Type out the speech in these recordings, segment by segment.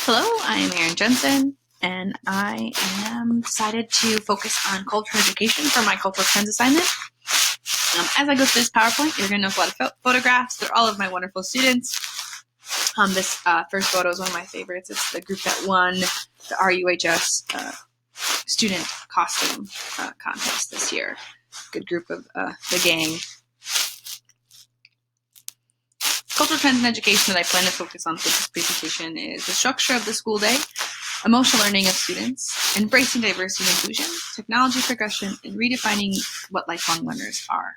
Hello, I am EJensen, and I am decided to focus on cultural education for my cultural trends assignment. As I go through this PowerPoint, you're going to notice a lot of photographs. They're all of my wonderful students. This first photo is one of my favorites. It's the group that won the RUHS student costume contest this year. Good group of the gang. Cultural trends in education that I plan to focus on for this presentation is the structure of the school day, emotional learning of students, embracing diversity and inclusion, technology progression, and redefining what lifelong learners are.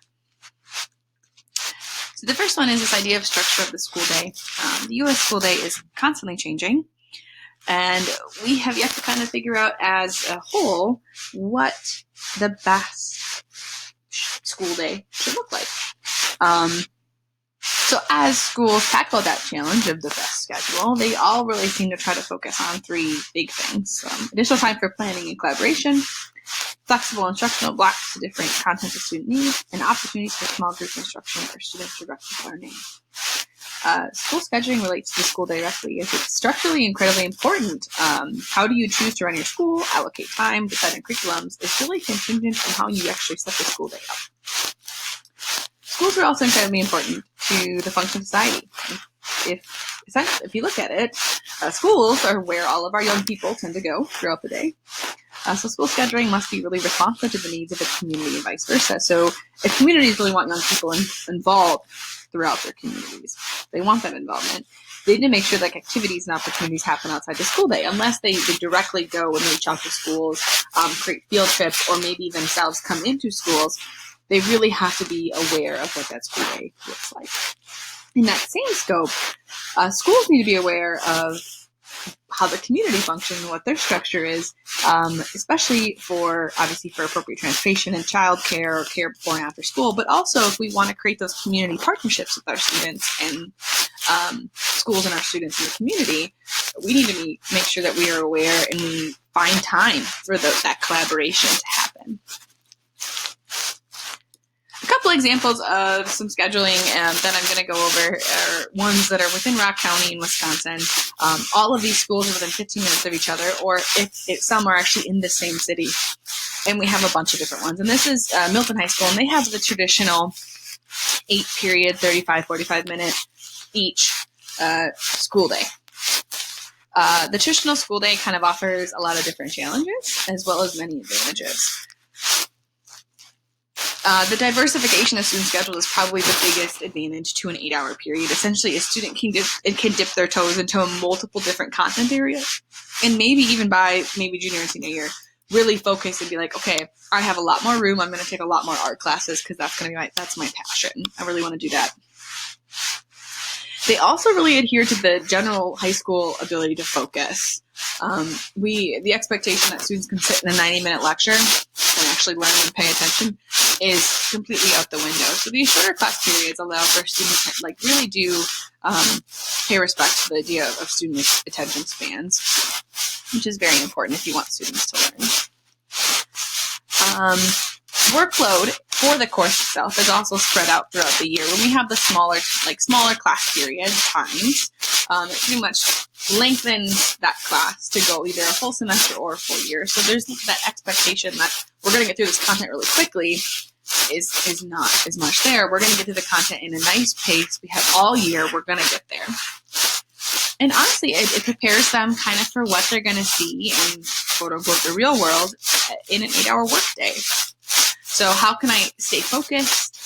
So the first one is this idea of structure of the school day. The U.S. school day is constantly changing, and we have yet to kind of figure out as a whole what the best school day should look like. So as schools tackle that challenge of the best schedule, they all really seem to try to focus on three big things. Additional time for planning and collaboration, flexible instructional blocks to different content the student needs, and opportunities for small group instruction for students directed learning. School scheduling relates to the school directly. It's structurally incredibly important. How do you choose to run your school, allocate time, decide on curriculums is really contingent on how you actually set the school day up. Schools are also incredibly important to the function of society. If you look at it, schools are where all of our young people tend to go throughout the day. So school scheduling must be really responsive to the needs of its community and vice versa. So if communities really want young people involved throughout their communities, they want that involvement, they need to make sure that activities and opportunities happen outside the school day, unless they directly go and reach out to schools, create field trips, or maybe themselves come into schools. They really have to be aware of what that school day looks like. In that same scope, schools need to be aware of how the community functions and what their structure is, especially obviously for appropriate transportation and childcare or care before and after school, but also if we want to create those community partnerships with our students and schools and our students in the community, we need to make sure that we are aware and we find time for that collaboration to happen. A couple examples of some scheduling that I'm going to go over are ones that are within Rock County in Wisconsin. All of these schools are within 15 minutes of each other, or if some are actually in the same city. And we have a bunch of different ones. And this is Milton High School, and they have the traditional 8-period, 35, 45-minute each school day. The traditional school day kind of offers a lot of different challenges as well as many advantages. The diversification of student schedule is probably the biggest advantage to an 8-hour period. Essentially, a student can dip their toes into multiple different content areas, and maybe even by junior and senior year, really focus and be like, okay, I have a lot more room. I'm going to take a lot more art classes because that's my passion. I really want to do that. They also really adhere to the general high school ability to focus. The expectation that students can sit in a 90-minute lecture and actually learn and pay attention is completely out the window. So these shorter class periods allow for students to really do pay respect to the idea of student attention spans, which is very important if you want students to learn. Workload for the course itself is also spread out throughout the year. When we have the smaller class period times, it pretty much lengthens that class to go either a full semester or a full year. So there's that expectation that we're going to get through this content really quickly is not as much there. We're going to get through the content in a nice pace. We have all year. We're going to get there. And honestly, it prepares them kind of for what they're going to see in quote-unquote the real world in an 8-hour workday. So how can I stay focused,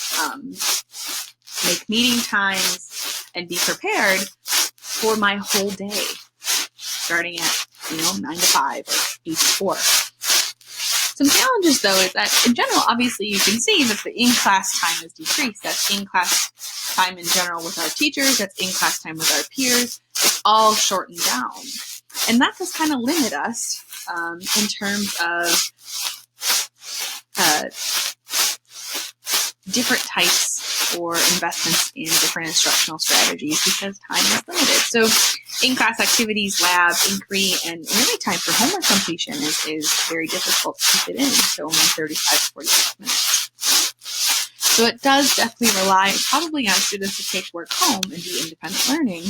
make meeting times, and be prepared for my whole day, starting at 9 to 5 or 8 to 4. Some challenges, though, is that in general, obviously, you can see that the in-class time is decreased. That's in-class time in general with our teachers. That's in-class time with our peers. It's all shortened down. And that does kind of limit us in terms of different types or investments in different instructional strategies because time is limited. So in-class activities, labs, inquiry, and really time for homework completion is very difficult to keep it in, so only 35 to 45 minutes. So it does definitely rely probably on students to take work home and do independent learning.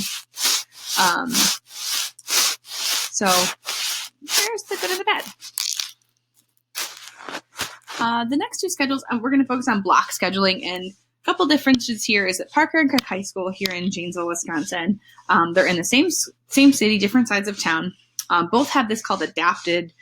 So there's the good and the bad. The next two schedules, we're going to focus on block scheduling, and a couple differences here is that Parker and Cook High School here in Janesville, Wisconsin, they're in the same city, different sides of town. Both have this called adapted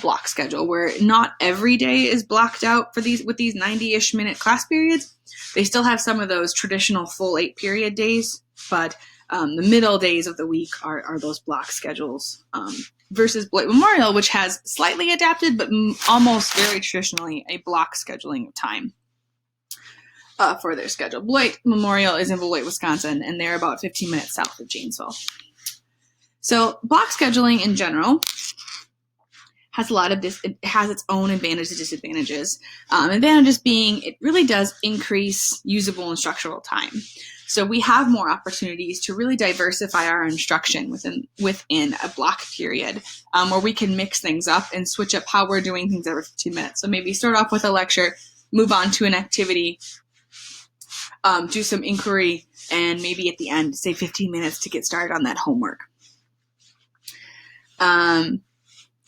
block schedule, where not every day is blocked out for with these 90-ish minute class periods. They still have some of those traditional full 8-period days, but the middle days of the week are those block schedules. Versus Beloit Memorial, which has slightly adapted, but almost very traditionally a block scheduling of time for their schedule. Beloit Memorial is in Beloit, Wisconsin, and they're about 15 minutes south of Janesville. So block scheduling in general has it has its own advantages and disadvantages. Advantages being it really does increase usable instructional time. So we have more opportunities to really diversify our instruction within a block period, where we can mix things up and switch up how we're doing things every 15 minutes. So maybe start off with a lecture, move on to an activity, do some inquiry, and maybe at the end, say 15 minutes to get started on that homework.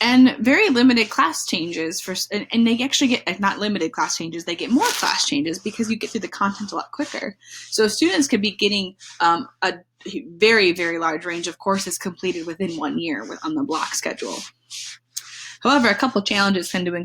And very limited class changes and they actually get not limited class changes, they get more class changes because you get through the content a lot quicker. So students could be getting a very, very large range of courses completed within 1 year on the block schedule. However, a couple challenges tend to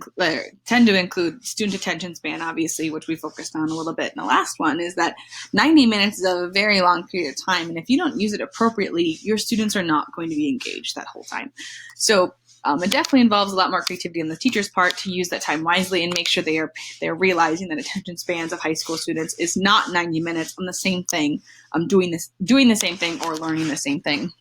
include student attention span, obviously, which we focused on a little bit. And the last one is that 90 minutes is a very long period of time. And if you don't use it appropriately, your students are not going to be engaged that whole time. So it definitely involves a lot more creativity on the teacher's part to use that time wisely and make sure they're realizing that attention spans of high school students is not 90 minutes on the same thing, doing the same thing or learning the same thing.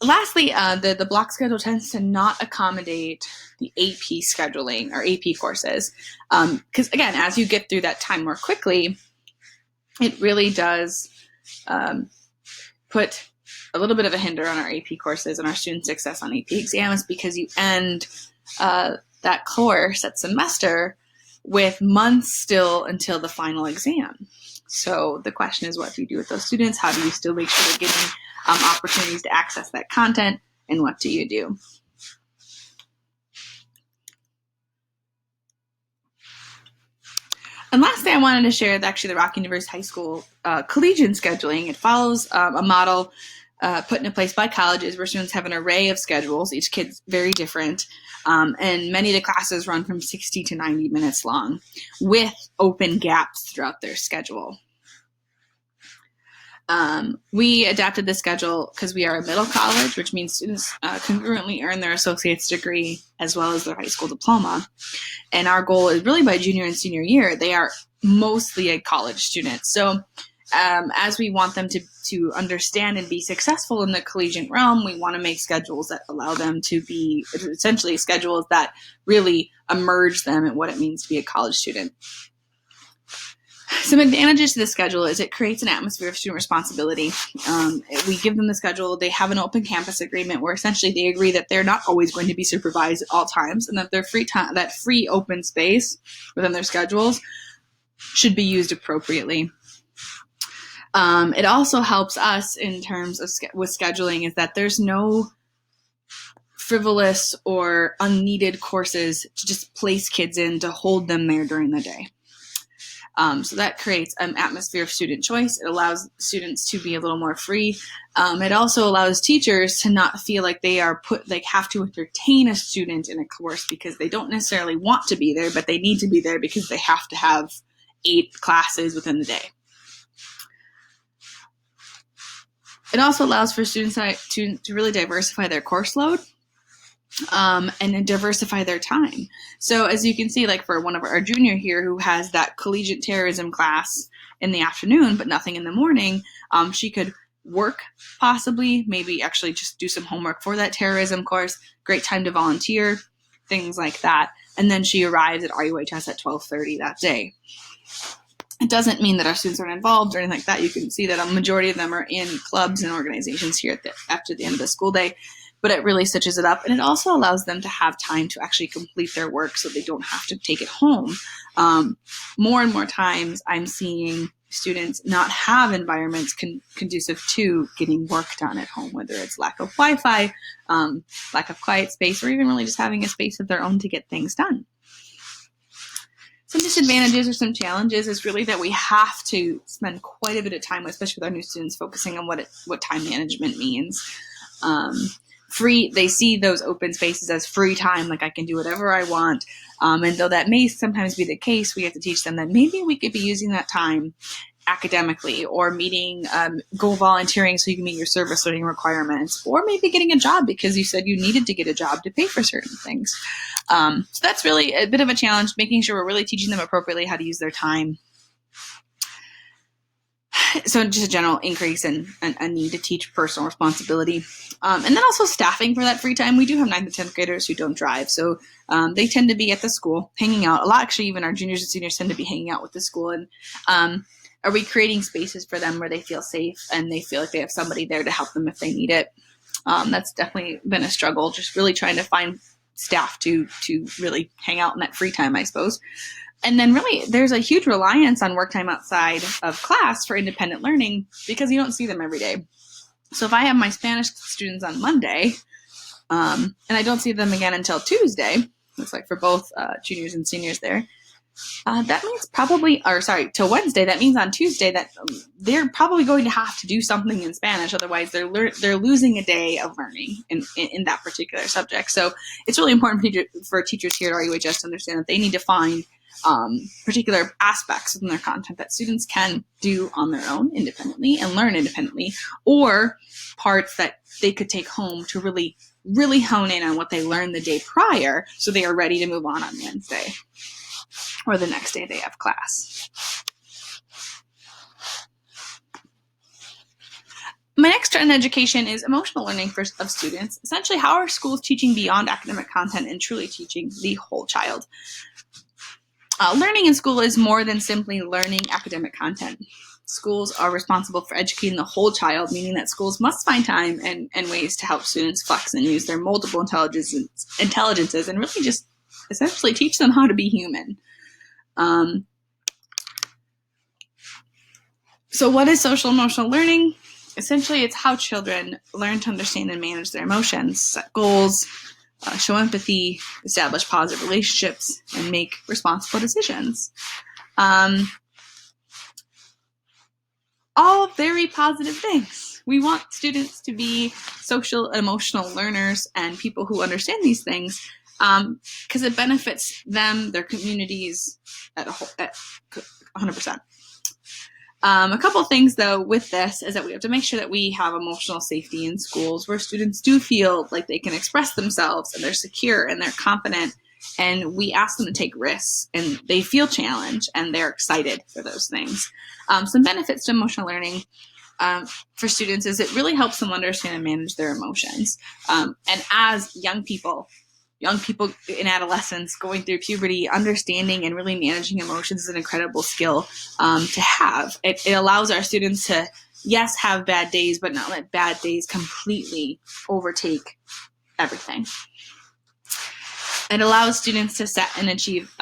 Lastly, the block schedule tends to not accommodate the AP scheduling or AP courses. Because again, as you get through that time more quickly, it really does put a little bit of a hinder on our AP courses and our student success on AP exams, because you end that course, that semester, with months still until the final exam. So the question is, what do you do with those students? How do you still make sure they're getting opportunities to access that content, and what do you do? And lastly, I wanted to share actually the Rock University High School collegiate scheduling. It follows a model put into place by colleges where students have an array of schedules. Each kid's very different. And many of the classes run from 60 to 90 minutes long with open gaps throughout their schedule. We adapted the schedule because we are a middle college, which means students concurrently earn their associate's degree as well as their high school diploma. And our goal is really by junior and senior year, they are mostly a college student. So as we want them to understand and be successful in the collegiate realm, we want to make schedules that allow them to be essentially schedules that really immerse them in what it means to be a college student. Some advantages to the schedule is it creates an atmosphere of student responsibility. We give them the schedule. They have an open campus agreement where essentially they agree that they're not always going to be supervised at all times, and that their free time, that free open space within their schedules, should be used appropriately. It also helps us in terms of with scheduling is that there's no frivolous or unneeded courses to just place kids in to hold them there during the day. So that creates an atmosphere of student choice. It allows students to be a little more free. It also allows teachers to not feel like they have to entertain a student in a course because they don't necessarily want to be there, but they need to be there because they have to have 8 classes within the day. It also allows for students to really diversify their course load. And diversify their time. So as you can see, like for one of our junior here who has that collegiate terrorism class in the afternoon, but nothing in the morning, she could work possibly, maybe actually just do some homework for that terrorism course, great time to volunteer, things like that. And then she arrives at RUHS at 12:30 that day. It doesn't mean that our students aren't involved or anything like that. You can see that a majority of them are in clubs and organizations here after the end of the school day. But it really stitches it up, and it also allows them to have time to actually complete their work so they don't have to take it home. More and more times I'm seeing students not have environments conducive to getting work done at home, whether it's lack of Wi-Fi, lack of quiet space, or even really just having a space of their own to get things done. Some disadvantages or some challenges is really that we have to spend quite a bit of time, especially with our new students, focusing on what time management means. They see those open spaces as free time, like I can do whatever I want. And though that may sometimes be the case, we have to teach them that maybe we could be using that time academically, or go volunteering so you can meet your service learning requirements, or maybe getting a job because you said you needed to get a job to pay for certain things. So that's really a bit of a challenge, making sure we're really teaching them appropriately how to use their time. So just a general increase in a need to teach personal responsibility. And then also staffing for that free time. We do have 9th and 10th graders who don't drive. So they tend to be at the school hanging out. A lot, actually, even our juniors and seniors tend to be hanging out with the school. And are we creating spaces for them where they feel safe and they feel like they have somebody there to help them if they need it? That's definitely been a struggle, just really trying to find staff to really hang out in that free time, I suppose. And then really there's a huge reliance on work time outside of class for independent learning because you don't see them every day. So if I have my Spanish students on Monday and I don't see them again until Tuesday, looks like for both juniors and seniors there, that means till Wednesday. That means on Tuesday that they're probably going to have to do something in Spanish. Otherwise, they're losing a day of learning in that particular subject. So it's really important for teachers here at RUHS to understand that they need to find particular aspects within their content that students can do on their own independently and learn independently, or parts that they could take home to really, really hone in on what they learned the day prior so they are ready to move on Wednesday or the next day they have class. My next trend in education is emotional learning of students. Essentially, how are schools teaching beyond academic content and truly teaching the whole child? Learning in school is more than simply learning academic content. Schools are responsible for educating the whole child, meaning that schools must find time and ways to help students flex and use their multiple intelligences and really just essentially teach them how to be human. So what is social emotional learning? Essentially, it's how children learn to understand and manage their emotions, set goals, show empathy, establish positive relationships, and make responsible decisions. All very positive things. We want students to be social and emotional learners and people who understand these things because it benefits them, their communities at 100%. A couple of things, though, with this is that we have to make sure that we have emotional safety in schools where students do feel like they can express themselves and they're secure and they're confident, and we ask them to take risks and they feel challenged and they're excited for those things. Some benefits to emotional learning for students is it really helps them understand and manage their emotions. And as young people in adolescence going through puberty, understanding and really managing emotions is an incredible skill to have. It allows our students to, yes, have bad days, but not let bad days completely overtake everything. It allows students to set and achieve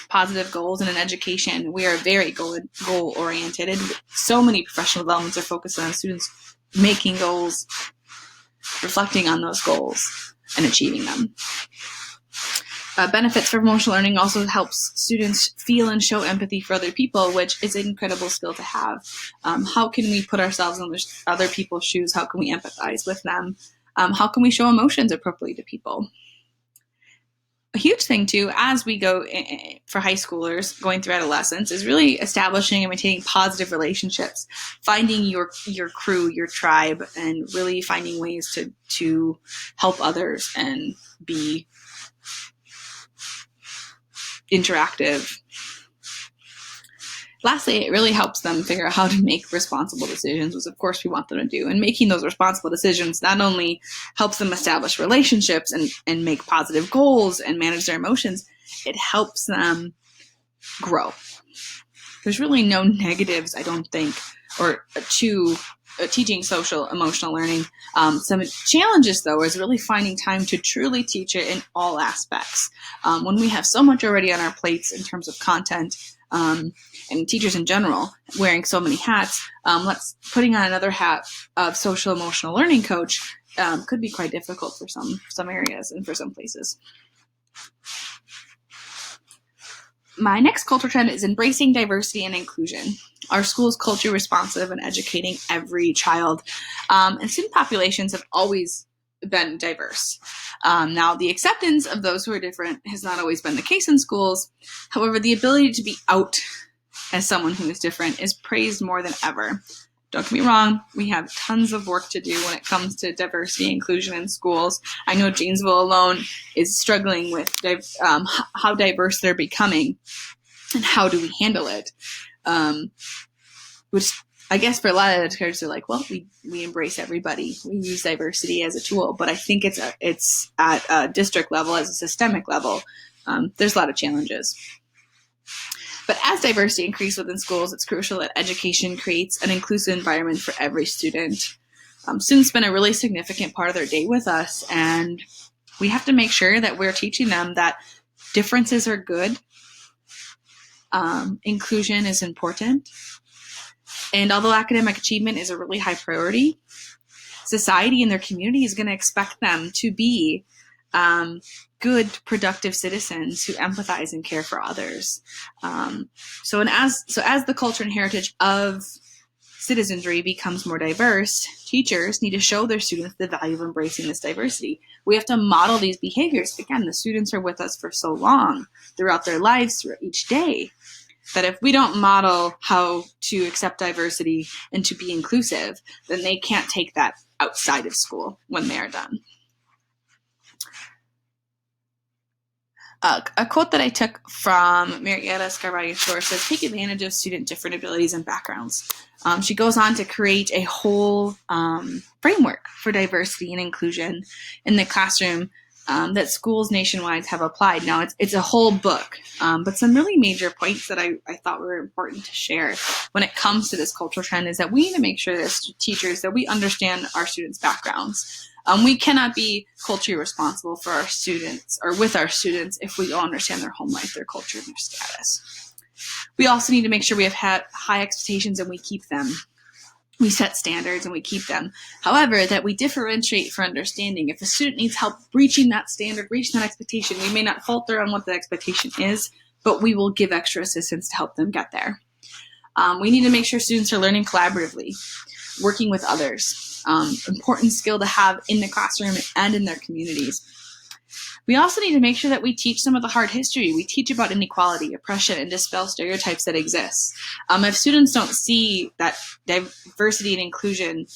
positive goals in an education. We are very goal-oriented, and so many professional developments are focused on students making goals, reflecting on those goals, and achieving them. Benefits for emotional learning also helps students feel and show empathy for other people, which is an incredible skill to have. How can we put ourselves in other people's shoes? How can we empathize with them? How can we show emotions appropriately to people? A huge thing, too, as we go for high schoolers going through adolescence is really establishing and maintaining positive relationships, finding your crew, your tribe, and really finding ways to help others and be interactive. Lastly, it really helps them figure out how to make responsible decisions, which of course we want them to do. And making those responsible decisions not only helps them establish relationships and make positive goals and manage their emotions, it helps them grow. There's really no negatives, I don't think, or to teaching social emotional learning. Some challenges, though, is really finding time to truly teach it in all aspects. When we have so much already on our plates in terms of content, and teachers in general wearing so many hats, putting on another hat of social emotional learning coach could be quite difficult for some areas and for some places. My next culture trend is embracing diversity and inclusion. Our school is culturally responsive and educating every child. And student populations have always been diverse. Now, the acceptance of those who are different has not always been the case in schools. However, the ability to be out as someone who is different is praised more than ever. Don't get me wrong, we have tons of work to do when it comes to diversity and inclusion in schools. I know Janesville alone is struggling with how diverse they're becoming and how do we handle it. Which I guess for a lot of educators are like, well, we embrace everybody. We use diversity as a tool, but I think it's at a district level, as a systemic level, there's a lot of challenges. But as diversity increases within schools, it's crucial that education creates an inclusive environment for every student. Students spend a really significant part of their day with us, and we have to make sure that we're teaching them that differences are good, inclusion is important, and although academic achievement is a really high priority, society and their community is going to expect them to be good, productive citizens who empathize and care for others. So as the culture and heritage of citizenry becomes more diverse, teachers need to show their students the value of embracing this diversity. We have to model these behaviors. Again, the students are with us for so long throughout their lives, throughout each day, that if we don't model how to accept diversity and to be inclusive, then they can't take that outside of school when they're done. A quote that I took from Marietta Scarvalho says, take advantage of student different abilities and backgrounds. She goes on to create a whole framework for diversity and inclusion in the classroom that schools nationwide have applied. Now, it's a whole book, but some really major points that I thought were important to share when it comes to this cultural trend is that we need to make sure as teachers that we understand our students' backgrounds. We cannot be culturally responsible for our students or with our students if we don't understand their home life, their culture, and their status. We also need to make sure we have high expectations and we keep them. We set standards and we keep them. However, that we differentiate for understanding. If a student needs help reaching that standard, reaching that expectation, we may not falter on what the expectation is, but we will give extra assistance to help them get there. We need to make sure students are learning collaboratively, working with others. Important skill to have in the classroom and in their communities. We also need to make sure that we teach some of the hard history. We teach about inequality, oppression, and dispel stereotypes that exist. If students don't see that diversity and inclusion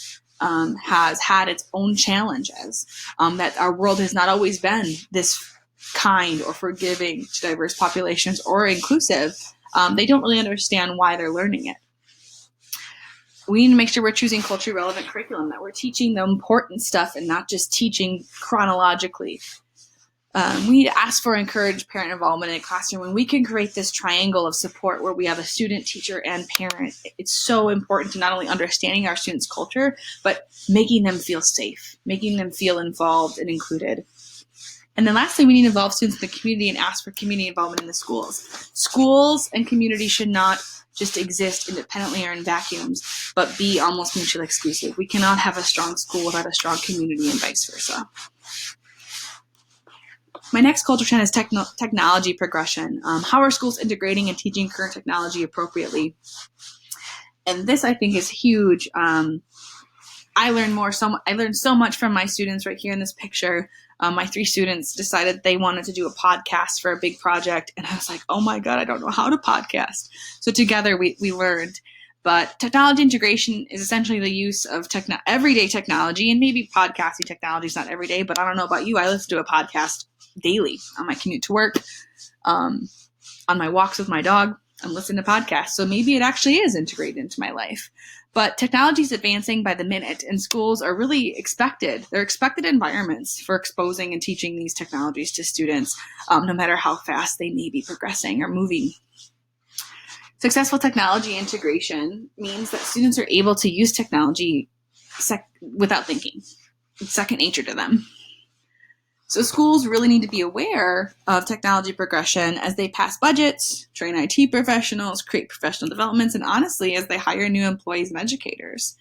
has had its own challenges, that our world has not always been this kind or forgiving to diverse populations or inclusive, they don't really understand why they're learning it. We need to make sure we're choosing culturally relevant curriculum, that we're teaching the important stuff and not just teaching chronologically. We need to ask for encourage parent involvement in a classroom, and we can create this triangle of support where we have a student, teacher, and parent. It's so important to not only understanding our students' culture, but making them feel safe, making them feel involved and included. And then lastly, we need to involve students in the community and ask for community involvement in the schools. Schools and community should not just exist independently or in vacuums, but be almost mutually exclusive. We cannot have a strong school without a strong community and vice versa. My next culture trend is technology progression. How are schools integrating and teaching current technology appropriately? And this, I think, is huge. I learned so much from my students right here in this picture. My 3 students decided they wanted to do a podcast for a big project. And I was like, oh my God, I don't know how to podcast. So together we learned. But technology integration is essentially the use of everyday technology, and maybe podcasting technology is not every day, but I don't know about you. I listen to a podcast daily on my commute to work, on my walks with my dog. I'm listening to podcasts. So maybe it actually is integrated into my life. But technology is advancing by the minute, and schools are really expected. They're expected environments for exposing and teaching these technologies to students, no matter how fast they may be progressing or moving. Successful technology integration means that students are able to use technology without thinking. It's second nature to them. So schools really need to be aware of technology progression as they pass budgets, train IT professionals, create professional developments, and honestly, as they hire new employees and educators.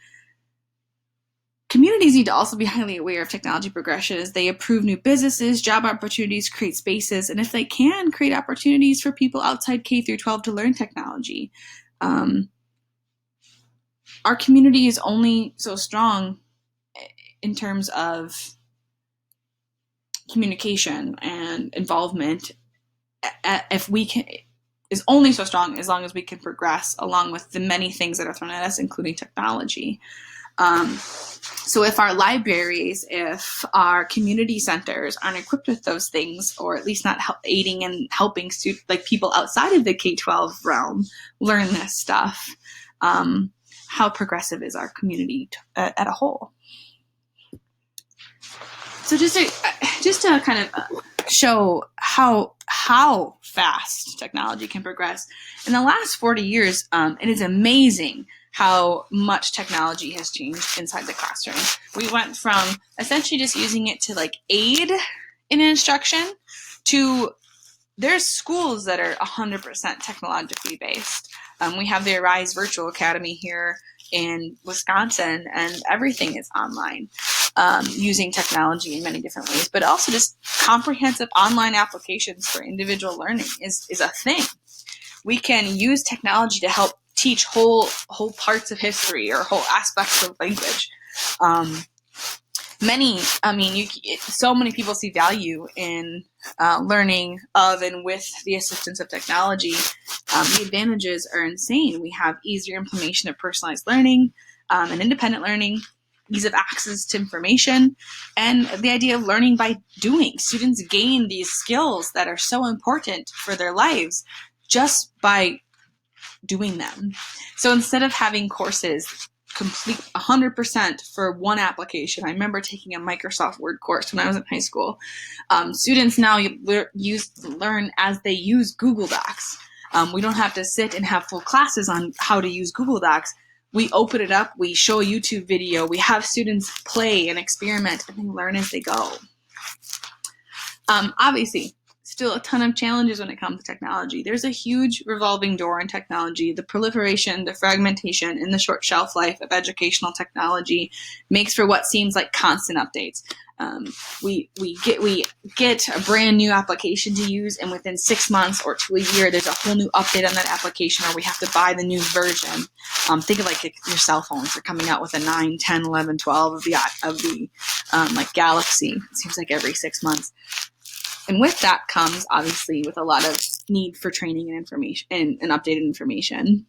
Communities need to also be highly aware of technology progression as they approve new businesses, job opportunities, create spaces, and if they can, create opportunities for people outside K through 12 to learn technology. Our community is only so strong in terms of communication and involvement if we can is only so strong as long as we can progress along with the many things that are thrown at us, including technology. So if our libraries, if our community centers aren't equipped with those things, or at least not aiding and helping like people outside of the K-12 realm learn this stuff, how progressive is our community at a whole? So just to kind of show how fast technology can progress, in the last 40 years, it is amazing how much technology has changed inside the classroom. We went from essentially just using it to like aid in instruction to there's schools that are 100% technologically based. We have the Arise Virtual Academy here in Wisconsin, and everything is online, using technology in many different ways, but also just comprehensive online applications for individual learning is a thing. We can use technology to help teach whole parts of history or whole aspects of language. So many people see value in learning of and with the assistance of technology. The advantages are insane. We have easier implementation of personalized learning and independent learning, ease of access to information, and the idea of learning by doing. Students gain these skills that are so important for their lives just by doing them. So instead of having courses complete 100% for one application, I remember taking a Microsoft Word course when I was in high school. Students now learn as they use Google Docs. We don't have to sit and have full classes on how to use Google Docs. We open it up, we show a YouTube video, we have students play and experiment, and they learn as they go. Obviously, still a ton of challenges when it comes to technology. There's a huge revolving door in technology. The proliferation, the fragmentation, and the short shelf life of educational technology makes for what seems like constant updates. We get a brand new application to use, and within 6 months or to a year, there's a whole new update on that application, or we have to buy the new version. Think of like your cell phones. They're coming out with a 9, 10, 11, 12 of the like Galaxy. It seems like every 6 months. And with that comes, obviously, with a lot of need for training and information and updated information.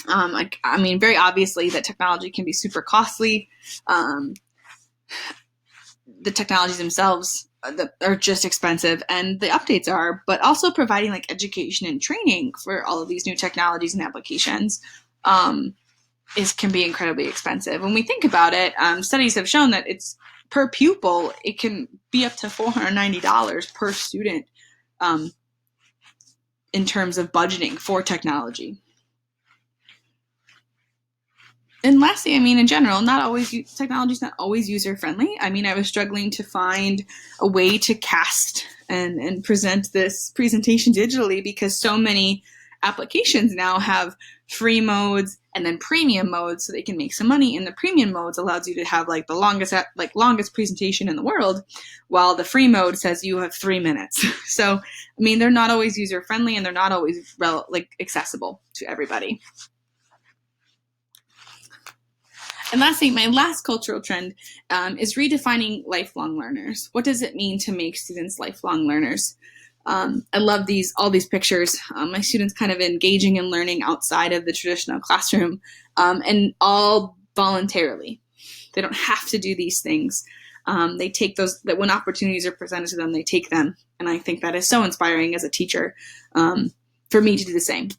Very obviously that technology can be super costly. The technologies themselves are just expensive, and the updates are, but also providing like education and training for all of these new technologies and applications can be incredibly expensive. When we think about it, studies have shown that it's per pupil, it can be up to $490 per student in terms of budgeting for technology. And lastly, in general, technology is not always user-friendly. I was struggling to find a way to cast and present this presentation digitally because so many applications now have free modes and then premium modes so they can make some money. And the premium modes allows you to have like the longest presentation in the world, while the free mode says you have 3 minutes. So, they're not always user-friendly, and they're not always accessible to everybody. And lastly, my last cultural trend is redefining lifelong learners. What does it mean to make students lifelong learners? I love all these pictures. My students kind of engaging and learning outside of the traditional classroom, and all voluntarily. They don't have to do these things. They take that when opportunities are presented to them, they take them. And I think that is so inspiring as a teacher for me to do the same.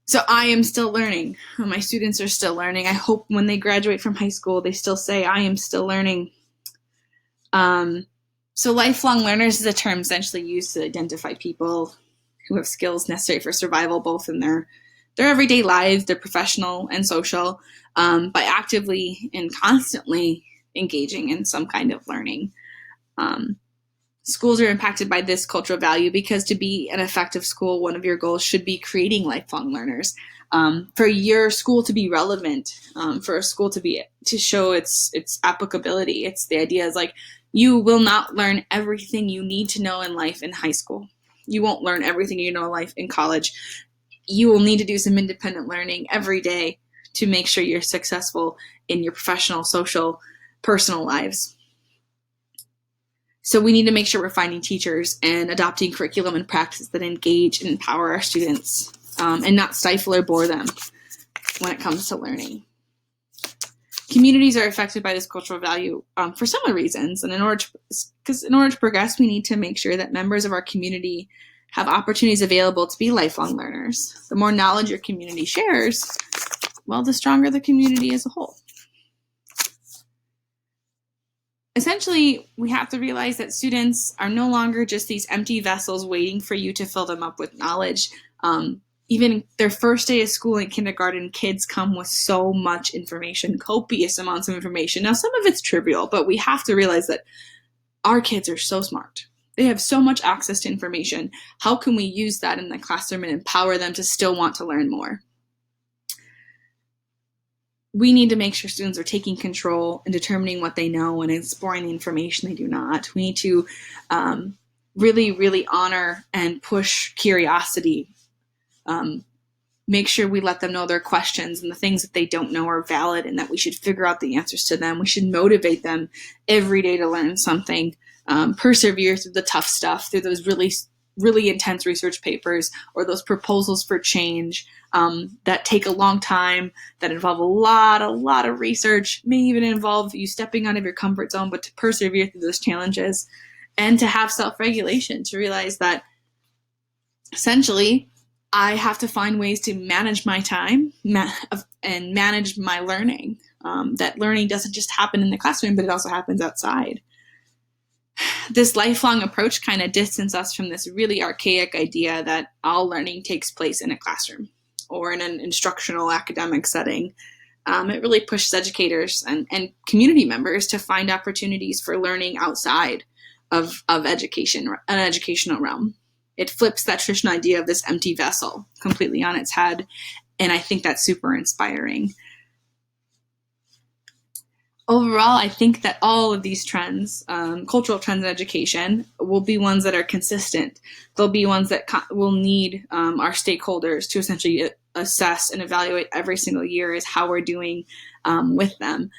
So I am still learning. My students are still learning. I hope when they graduate from high school, they still say, I am still learning. So lifelong learners is a term essentially used to identify people who have skills necessary for survival, both in their everyday lives, their professional and social, by actively and constantly engaging in some kind of learning. Schools are impacted by this cultural value because to be an effective school, one of your goals should be creating lifelong learners. For your school to be relevant, for a school to show its applicability, it's the idea is like you will not learn everything you need to know in life in high school. You won't learn everything you know in life in college. You will need to do some independent learning every day to make sure you're successful in your professional, social, personal lives. So we need to make sure we're finding teachers and adopting curriculum and practices that engage and empower our students, and not stifle or bore them when it comes to learning. Communities are affected by this cultural value for similar reasons, and in order to progress, we need to make sure that members of our community have opportunities available to be lifelong learners. The more knowledge your community shares, well, the stronger the community as a whole. Essentially, we have to realize that students are no longer just these empty vessels waiting for you to fill them up with knowledge. Even their first day of school in kindergarten, kids come with so much information, copious amounts of information. Now, some of it's trivial, but we have to realize that our kids are so smart. They have so much access to information. How can we use that in the classroom and empower them to still want to learn more? We need to make sure students are taking control and determining what they know and exploring the information they do not. We need to really, really honor and push curiosity. Make sure we let them know their questions and the things that they don't know are valid and that we should figure out the answers to them. We should motivate them every day to learn something. Persevere through the tough stuff, through those really, really intense research papers or those proposals for change that take a long time, that involve a lot of research, may even involve you stepping out of your comfort zone, but to persevere through those challenges and to have self-regulation, to realize that essentially I have to find ways to manage my time and manage my learning. That learning doesn't just happen in the classroom, but it also happens outside. This lifelong approach kind of distances us from this really archaic idea that all learning takes place in a classroom or in an instructional academic setting. It really pushes educators and community members to find opportunities for learning outside of education, an educational realm. It flips that traditional idea of this empty vessel completely on its head, and I think that's super inspiring. Overall, I think that all of these trends, cultural trends in education, will be ones that are consistent. They'll be ones that will need our stakeholders to essentially assess and evaluate every single year as how we're doing with them.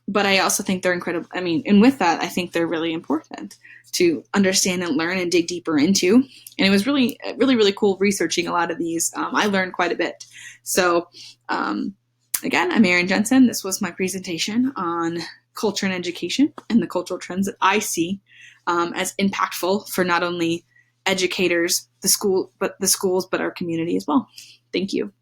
But I also think they're incredible. I mean, and with that, I think they're really important to understand and learn and dig deeper into. And it was really, really cool researching a lot of these. I learned quite a bit. So, again, I'm EJensen. This was my presentation on culture and education and the cultural trends that I see as impactful for not only educators, the schools, but our community as well. Thank you.